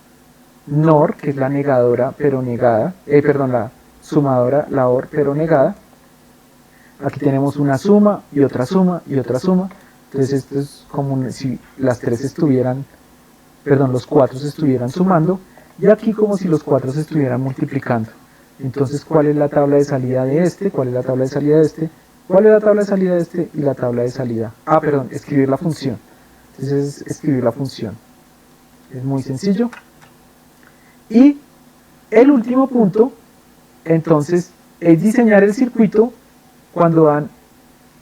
NOR, que es la negadora pero negada, perdón, la sumadora, la OR pero negada. Aquí tenemos una suma y otra suma y otra suma. Entonces esto es como si las tres estuvieran, perdón, los cuatro se estuvieran sumando, y aquí como si los cuatro se estuvieran multiplicando. Entonces, ¿cuál es la tabla de salida de este? ¿Cuál es la tabla de salida de este? ¿Cuál es la tabla de salida de este? Y la tabla de salida. Perdón, escribir la función. Entonces, escribir la función. Es muy sencillo. Y el último punto, entonces, es diseñar el circuito cuando dan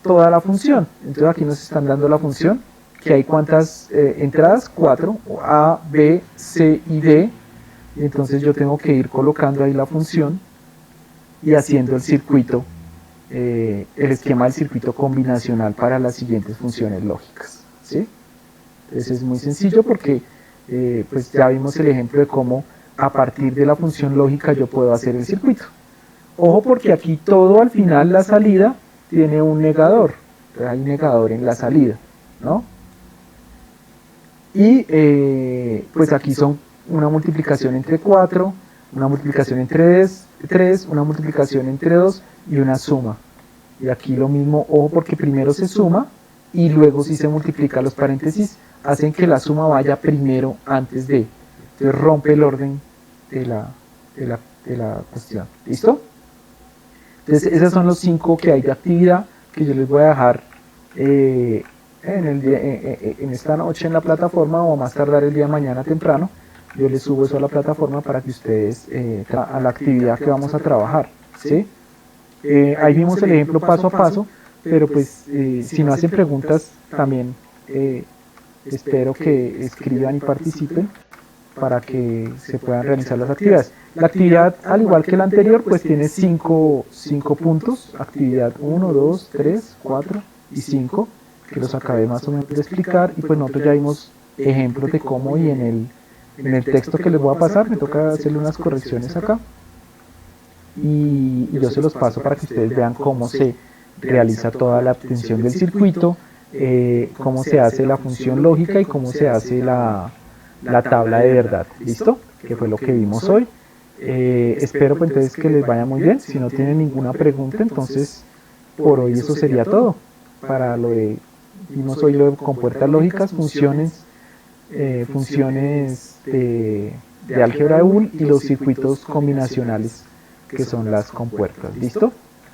toda la función. Entonces, aquí nos están dando la función, que hay cuántas entradas, 4, A, B, C y D. Y entonces yo tengo que ir colocando ahí la función y haciendo el circuito, el esquema del circuito combinacional para las siguientes funciones lógicas, ¿sí? Entonces es muy sencillo porque pues ya vimos el ejemplo de cómo a partir de la función lógica yo puedo hacer el circuito. Ojo, porque aquí todo al final, la salida, tiene un negador. Entonces hay un negador en la salida, ¿no? Y pues aquí son una multiplicación entre 4, una multiplicación entre 3, una multiplicación entre 2 y una suma. Y aquí lo mismo, ojo, porque primero se suma y luego si se multiplica, los paréntesis hacen que la suma vaya primero antes de. Entonces rompe el orden de la cuestión. ¿Listo? Entonces esos son los 5 que hay de actividad, que yo les voy a dejar en esta noche en la plataforma, o a más tardar el día de mañana temprano. Yo les subo eso a la plataforma para que ustedes, a la actividad que vamos a trabajar, ¿sí? Ahí vimos el ejemplo paso a paso, pero pues si no hacen preguntas, también espero que escriban y participen para que se puedan realizar las actividades. La actividad, al igual que la anterior, pues tiene 5 puntos: actividad 1, 2, 3, 4 y 5, que los acabé más o menos de explicar, y pues nosotros ya vimos ejemplos de cómo, y en el texto que les voy a pasar me toca hacerle unas correcciones acá, y yo se los paso para que ustedes vean cómo se realiza toda la obtención del circuito, cómo se hace la función lógica y cómo se hace la tabla de verdad. ¿Listo? Que fue lo que vimos hoy. Espero pues entonces que les vaya muy bien. Si no tienen ninguna pregunta, entonces por hoy eso sería todo. Para lo de, vimos hoy lo de compuertas lógicas, funciones de álgebra de Boole y los circuitos combinacionales, que son las compuertas. ¿Listo?